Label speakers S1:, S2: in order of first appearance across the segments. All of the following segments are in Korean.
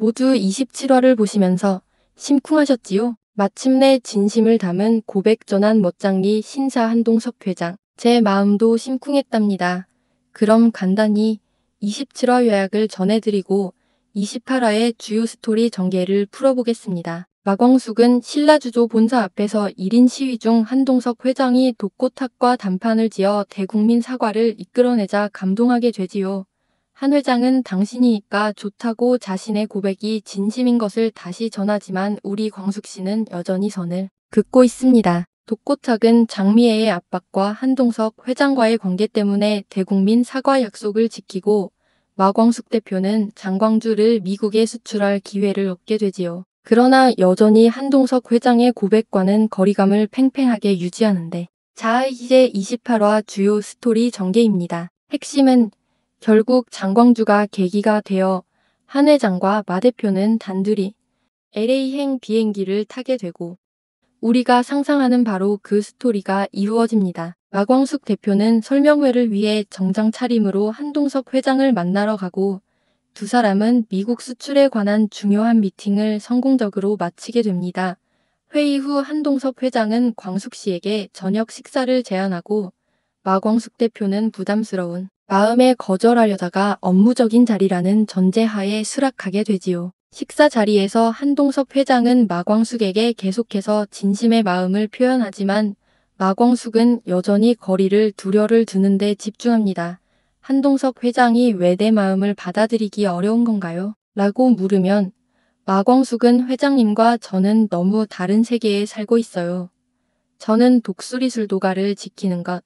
S1: 모두 27화를 보시면서 심쿵하셨지요? 마침내 진심을 담은 고백 전한 멋장리 신사 한동석 회장. 제 마음도 심쿵했답니다. 그럼 간단히 27화 요약을 전해드리고 28화의 주요 스토리 전개를 풀어보겠습니다. 마광숙은 신라주조 본사 앞에서 1인 시위 중 한동석 회장이 독고탁과 단판을 지어 대국민 사과를 이끌어내자 감동하게 되지요. 한 회장은 당신이니까 좋다고 자신의 고백이 진심인 것을 다시 전하지만 우리 광숙 씨는 여전히 선을 긋고 있습니다. 독고탁은 장미애의 압박과 한동석 회장과의 관계 때문에 대국민 사과 약속을 지키고 마광숙 대표는 장광주를 미국에 수출할 기회를 얻게 되지요. 그러나 여전히 한동석 회장의 고백과는 거리감을 팽팽하게 유지하는데 자, 이제 28화 주요 스토리 전개입니다. 핵심은 결국 장광주가 계기가 되어 한 회장과 마 대표는 단둘이 LA행 비행기를 타게 되고 우리가 상상하는 바로 그 스토리가 이루어집니다. 마광숙 대표는 설명회를 위해 정장 차림으로 한동석 회장을 만나러 가고 두 사람은 미국 수출에 관한 중요한 미팅을 성공적으로 마치게 됩니다. 회의 후 한동석 회장은 광숙 씨에게 저녁 식사를 제안하고 마광숙 대표는 부담스러운 마음에 거절하려다가 업무적인 자리라는 전제하에 수락하게 되지요. 식사 자리에서 한동석 회장은 마광숙에게 계속해서 진심의 마음을 표현하지만 마광숙은 여전히 거리를 두려를 두는데 집중합니다. 한동석 회장이 왜 내 마음을 받아들이기 어려운 건가요? 라고 물으면 마광숙은 회장님과 저는 너무 다른 세계에 살고 있어요. 저는 독수리술도가를 지키는 것,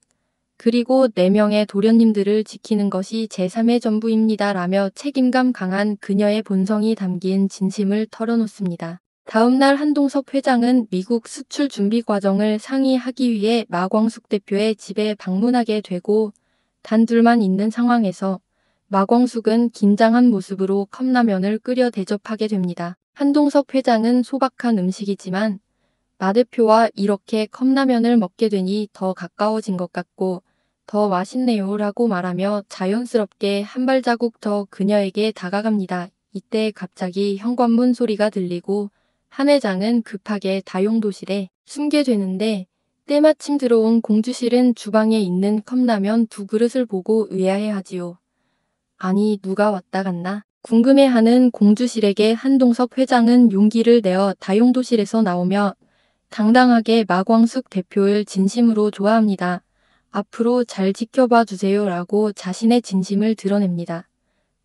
S1: 그리고 4명의 도련님들을 지키는 것이 제 삶의 전부입니다. 라며 책임감 강한 그녀의 본성이 담긴 진심을 털어놓습니다. 다음날 한동석 회장은 미국 수출 준비 과정을 상의하기 위해 마광숙 대표의 집에 방문하게 되고 단둘만 있는 상황에서 마광숙은 긴장한 모습으로 컵라면을 끓여 대접하게 됩니다. 한동석 회장은 소박한 음식이지만 마 대표와 이렇게 컵라면을 먹게 되니 더 가까워진 것 같고 더 맛있네요 라고 말하며 자연스럽게 한 발자국 더 그녀에게 다가갑니다. 이때 갑자기 현관문 소리가 들리고 한 회장은 급하게 다용도실에 숨게 되는데 때마침 들어온 공주실은 주방에 있는 컵라면 2그릇을 보고 의아해하지요. 아니 누가 왔다 갔나? 궁금해하는 공주실에게 한동석 회장은 용기를 내어 다용도실에서 나오며 당당하게 마광숙 대표를 진심으로 좋아합니다. 앞으로 잘 지켜봐 주세요 라고 자신의 진심을 드러냅니다.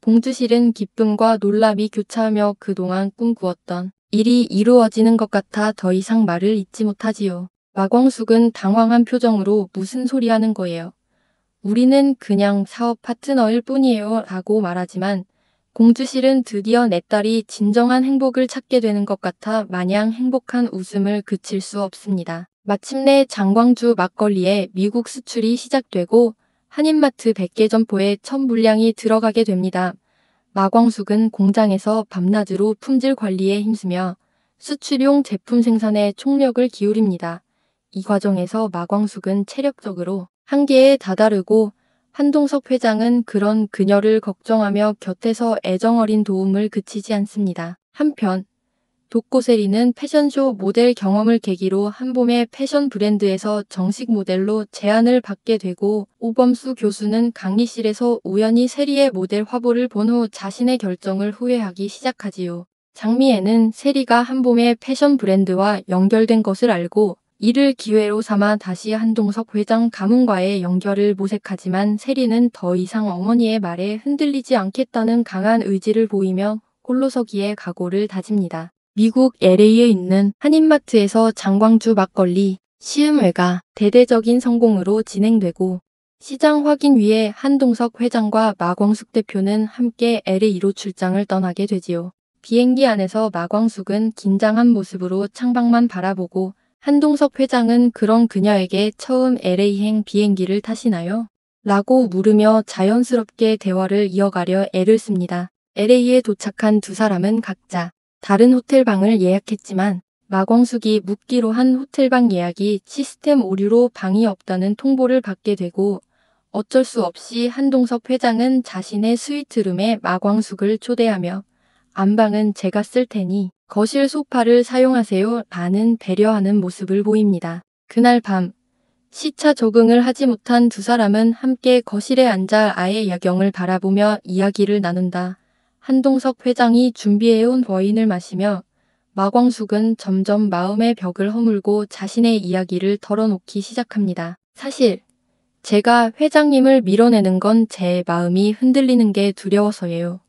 S1: 공주실은 기쁨과 놀람이 교차하며 그동안 꿈꾸었던 일이 이루어지는 것 같아 더 이상 말을 잇지 못하지요. 마광숙은 당황한 표정으로 무슨 소리 하는 거예요. 우리는 그냥 사업 파트너일 뿐이에요 라고 말하지만 공주실은 드디어 내 딸이 진정한 행복을 찾게 되는 것 같아 마냥 행복한 웃음을 그칠 수 없습니다. 마침내 장광주 막걸리에 미국 수출이 시작되고 한인마트 100개 점포에 첫 물량이 들어가게 됩니다. 마광숙은 공장에서 밤낮으로 품질 관리에 힘쓰며 수출용 제품 생산에 총력을 기울입니다. 이 과정에서 마광숙은 체력적으로 한계에 다다르고 한동석 회장은 그런 그녀를 걱정하며 곁에서 애정어린 도움을 그치지 않습니다. 한편 독고세리는 패션쇼 모델 경험을 계기로 한봄의 패션 브랜드에서 정식 모델로 제안을 받게 되고 오범수 교수는 강의실에서 우연히 세리의 모델 화보를 본 후 자신의 결정을 후회하기 시작하지요. 장미애는 세리가 한봄의 패션 브랜드와 연결된 것을 알고 이를 기회로 삼아 다시 한동석 회장 가문과의 연결을 모색하지만 세리는 더 이상 어머니의 말에 흔들리지 않겠다는 강한 의지를 보이며 홀로 서기에 각오를 다집니다. 미국 LA에 있는 한인마트에서 장광주 막걸리 시음회가 대대적인 성공으로 진행되고 시장 확인 위해 한동석 회장과 마광숙 대표는 함께 LA로 출장을 떠나게 되지요. 비행기 안에서 마광숙은 긴장한 모습으로 창밖만 바라보고 한동석 회장은 그런 그녀에게 처음 LA행 비행기를 타시나요? 라고 물으며 자연스럽게 대화를 이어가려 애를 씁니다. LA에 도착한 두 사람은 각자 다른 호텔방을 예약했지만 마광숙이 묵기로 한 호텔방 예약이 시스템 오류로 방이 없다는 통보를 받게 되고 어쩔 수 없이 한동석 회장은 자신의 스위트룸에 마광숙을 초대하며 안방은 제가 쓸 테니 거실 소파를 사용하세요 라는 배려하는 모습을 보입니다. 그날 밤 시차 적응을 하지 못한 두 사람은 함께 거실에 앉아 아의 야경을 바라보며 이야기를 나눈다. 한동석 회장이 준비해온 와인을 마시며 마광숙은 점점 마음의 벽을 허물고 자신의 이야기를 털어놓기 시작합니다. 사실 제가 회장님을 밀어내는 건 제 마음이 흔들리는 게 두려워서예요.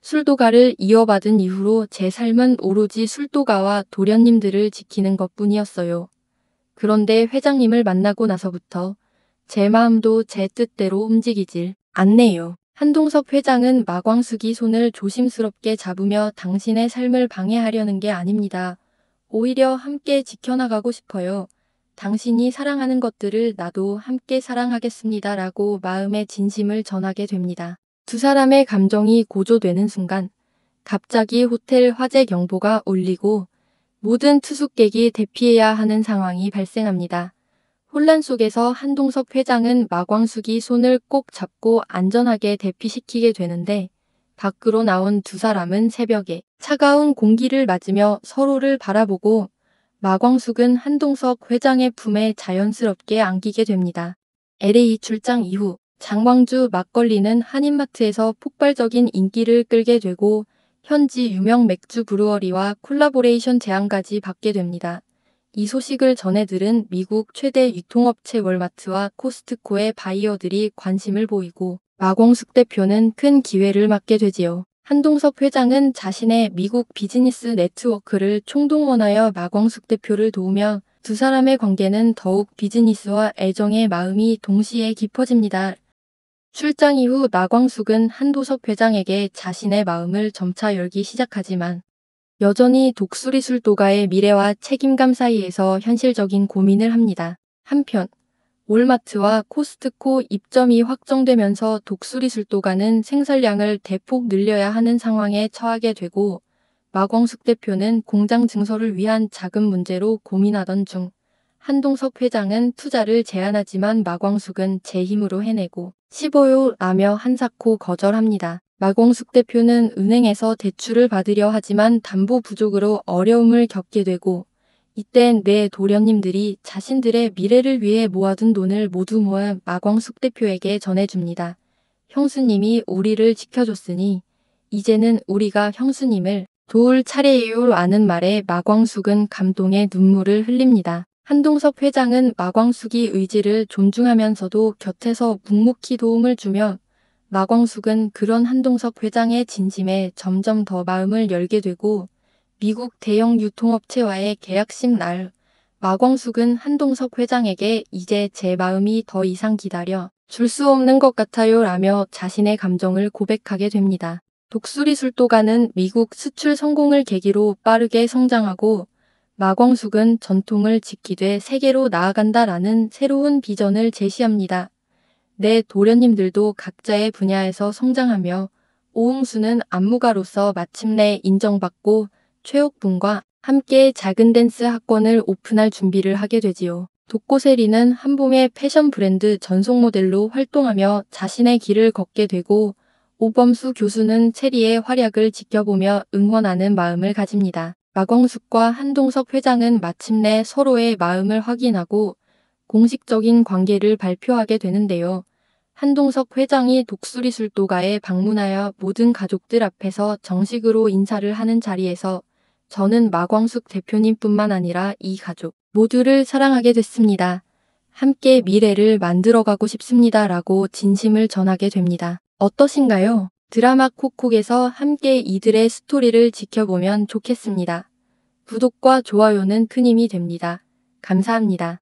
S1: 술도가를 이어받은 이후로 제 삶은 오로지 술도가와 도련님들을 지키는 것뿐이었어요. 그런데 회장님을 만나고 나서부터 제 마음도 제 뜻대로 움직이질 않네요. 한동석 회장은 마광숙이 손을 조심스럽게 잡으며 당신의 삶을 방해하려는 게 아닙니다. 오히려 함께 지켜나가고 싶어요. 당신이 사랑하는 것들을 나도 함께 사랑하겠습니다. 라고 마음의 진심을 전하게 됩니다. 두 사람의 감정이 고조되는 순간 갑자기 호텔 화재 경보가 울리고 모든 투숙객이 대피해야 하는 상황이 발생합니다. 혼란 속에서 한동석 회장은 마광숙이 손을 꼭 잡고 안전하게 대피시키게 되는데 밖으로 나온 두 사람은 새벽에 차가운 공기를 맞으며 서로를 바라보고 마광숙은 한동석 회장의 품에 자연스럽게 안기게 됩니다. LA 출장 이후 장광주 막걸리는 한인마트에서 폭발적인 인기를 끌게 되고 현지 유명 맥주 브루어리와 콜라보레이션 제안까지 받게 됩니다. 이 소식을 전해 들은 미국 최대 유통업체 월마트와 코스트코의 바이어들이 관심을 보이고 마광숙 대표는 큰 기회를 맞게 되지요. 한동석 회장은 자신의 미국 비즈니스 네트워크를 총동원하여 마광숙 대표를 도우며 두 사람의 관계는 더욱 비즈니스와 애정의 마음이 동시에 깊어집니다. 출장 이후 마광숙은 한동석 회장에게 자신의 마음을 점차 열기 시작하지만 여전히 독수리 술도가의 미래와 책임감 사이에서 현실적인 고민을 합니다. 한편 월마트와 코스트코 입점이 확정되면서 독수리 술도가는 생산량을 대폭 늘려야 하는 상황에 처하게 되고 마광숙 대표는 공장 증설을 위한 자금 문제로 고민하던 중 한동석 회장은 투자를 제안하지만 마광숙은 제 힘으로 해내고 싶어요 라며 한사코 거절합니다. 마광숙 대표는 은행에서 대출을 받으려 하지만 담보 부족으로 어려움을 겪게 되고 이때 내 도련님들이 자신들의 미래를 위해 모아둔 돈을 모두 모아 마광숙 대표에게 전해줍니다. 형수님이 우리를 지켜줬으니 이제는 우리가 형수님을 도울 차례예요 라는 말에 마광숙은 감동의 눈물을 흘립니다. 한동석 회장은 마광숙이 의지를 존중하면서도 곁에서 묵묵히 도움을 주며 마광숙은 그런 한동석 회장의 진심에 점점 더 마음을 열게 되고 미국 대형 유통업체와의 계약식 날 마광숙은 한동석 회장에게 이제 제 마음이 더 이상 기다려 줄 수 없는 것 같아요 라며 자신의 감정을 고백하게 됩니다. 독수리 술도가는 미국 수출 성공을 계기로 빠르게 성장하고 마광숙은 전통을 지키되 세계로 나아간다라는 새로운 비전을 제시합니다. 내 도련님들도 각자의 분야에서 성장하며 오흥수는 안무가로서 마침내 인정받고 최옥분과 함께 작은 댄스 학원을 오픈할 준비를 하게 되지요. 독고세리는 한봄의 패션 브랜드 전속 모델로 활동하며 자신의 길을 걷게 되고 오범수 교수는 체리의 활약을 지켜보며 응원하는 마음을 가집니다. 마광숙과 한동석 회장은 마침내 서로의 마음을 확인하고 공식적인 관계를 발표하게 되는데요. 한동석 회장이 독수리 술도가에 방문하여 모든 가족들 앞에서 정식으로 인사를 하는 자리에서 저는 마광숙 대표님뿐만 아니라 이 가족 모두를 사랑하게 됐습니다. 함께 미래를 만들어가고 싶습니다. 라고 진심을 전하게 됩니다. 어떠신가요? 드라마 콕콕에서 함께 이들의 스토리를 지켜보면 좋겠습니다. 구독과 좋아요는 큰 힘이 됩니다. 감사합니다.